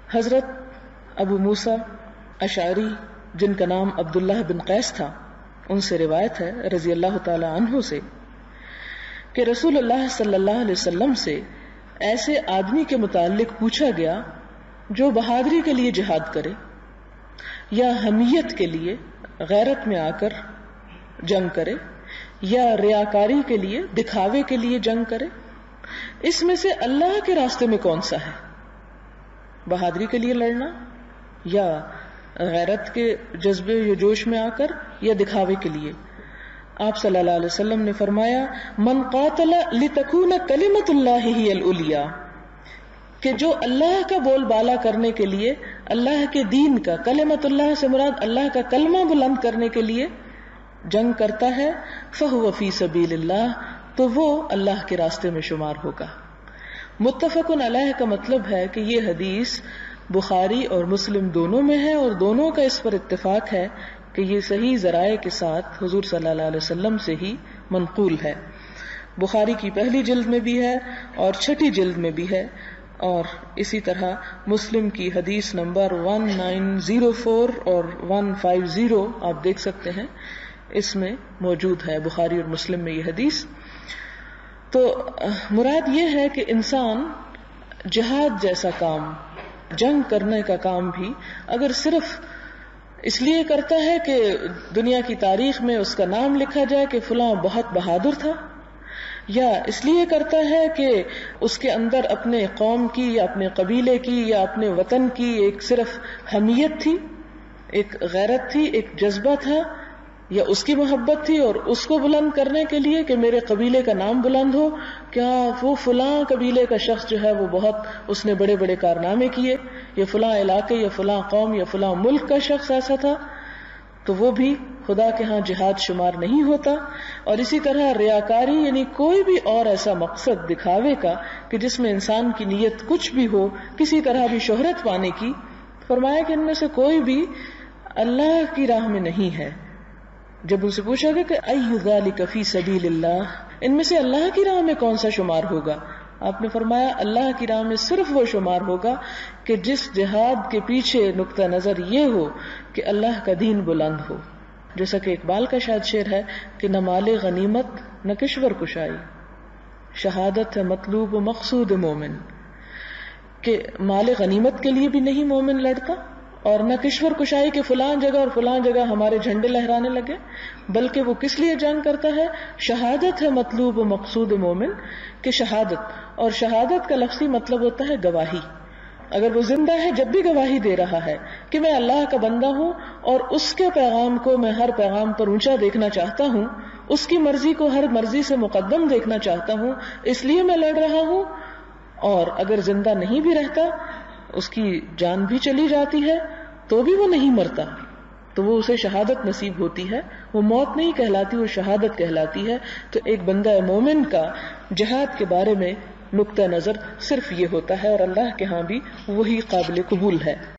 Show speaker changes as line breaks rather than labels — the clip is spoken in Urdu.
حضرت ابو موسیٰ اشعری جن کا نام عبداللہ بن قیس تھا، ان سے روایت ہے رضی اللہ تعالی عنہ سے کہ رسول اللہ صلی اللہ علیہ وسلم سے ایسے آدمی کے متعلق پوچھا گیا جو بہادری کے لیے جہاد کرے یا حمیت کے لیے غیرت میں آ کر جنگ کرے یا ریاکاری کے لیے دکھاوے کے لیے جنگ کرے، اس میں سے اللہ کے راستے میں کون سا ہے؟ بہادری کے لیے لڑنا یا غیرت کے جذبے یا جوش میں آ کر یا دکھاوے کے لیے؟ آپ صلی اللہ علیہ وسلم نے فرمایا من قاتل لتکون کلمۃ اللہ ہی العلیٰ، کہ جو اللہ کا بول بالا کرنے کے لیے، اللہ کے دین کا، کلمۃ اللہ سے مراد اللہ کا کلمہ بلند کرنے کے لیے جنگ کرتا ہے، فہو فی سبیل اللہ، تو وہ اللہ کے راستے میں شمار ہوگا۔ متفق علیہ کا مطلب ہے کہ یہ حدیث بخاری اور مسلم دونوں میں ہے اور دونوں کا اس پر اتفاق ہے کہ یہ صحیح ذرائع کے ساتھ حضور صلی اللہ علیہ وسلم سے ہی منقول ہے۔ بخاری کی پہلی جلد میں بھی ہے اور چھٹی جلد میں بھی ہے، اور اسی طرح مسلم کی حدیث نمبر 1904 اور 150 آپ دیکھ سکتے ہیں، اس میں موجود ہے، بخاری اور مسلم میں یہ حدیث۔ تو مراد یہ ہے کہ انسان جہاد جیسا کام، جنگ کرنے کا کام بھی اگر صرف اس لیے کرتا ہے کہ دنیا کی تاریخ میں اس کا نام لکھا جائے کہ فلاں بہت بہادر تھا، یا اس لیے کرتا ہے کہ اس کے اندر اپنے قوم کی یا اپنے قبیلے کی یا اپنے وطن کی ایک صرف حمیت تھی، ایک غیرت تھی، ایک جذبہ تھا، یا اس کی محبت تھی اور اس کو بلند کرنے کے لیے کہ میرے قبیلے کا نام بلند ہو، کیا وہ فلاں قبیلے کا شخص جو ہے وہ بہت اس نے بڑے بڑے کارنامے کیے، یا فلاں علاقے یا فلاں قوم یا فلاں ملک کا شخص ایسا تھا، تو وہ بھی خدا کے ہاں جہاد شمار نہیں ہوتا۔ اور اسی طرح ریاکاری یعنی کوئی بھی اور ایسا مقصد دکھاوے کا کہ جس میں انسان کی نیت کچھ بھی ہو، کسی طرح بھی شہرت پانے کی، فرمایا کہ ان میں سے کوئی بھی اللہ کی راہ میں نہیں ہے۔ جب ان سے پوچھا گیا کہ ای ذالک فی سبیل اللہ، ان میں سے اللہ کی راہ میں کون سا شمار ہوگا، آپ نے فرمایا اللہ کی راہ میں صرف وہ شمار ہوگا کہ جس جہاد کے پیچھے نقطہ نظر یہ ہو کہ اللہ کا دین بلند ہو۔ جیسا کہ اقبال کا شاید شعر ہے کہ نہ مال غنیمت نہ کشور کشائی، شہادت ہے مطلوب و مقصود مومن، کہ مال غنیمت کے لیے بھی نہیں مومن لڑتا اور نہ کشور کشائی کے فلاں جگہ اور فلاں جگہ ہمارے جھنڈے لہرانے لگے، بلکہ وہ کس لیے جنگ کرتا ہے؟ شہادت ہے مطلوب و مقصود مومن، کہ شہادت، اور شہادت کا لفظی مطلب ہوتا ہے گواہی۔ اگر وہ زندہ ہے جب بھی گواہی دے رہا ہے کہ میں اللہ کا بندہ ہوں اور اس کے پیغام کو میں ہر پیغام پر اونچا دیکھنا چاہتا ہوں، اس کی مرضی کو ہر مرضی سے مقدم دیکھنا چاہتا ہوں، اس لیے میں لڑ رہا ہوں، اور اگر زندہ نہیں بھی رہتا، اس کی جان بھی چلی جاتی ہے تو بھی وہ نہیں مرتا، تو وہ اسے شہادت نصیب ہوتی ہے، وہ موت نہیں کہلاتی، وہ شہادت کہلاتی ہے۔ تو ایک بندہ مومن کا جہاد کے بارے میں نقطہ نظر صرف یہ ہوتا ہے، اور اللہ کے ہاں بھی وہی قابل قبول ہے۔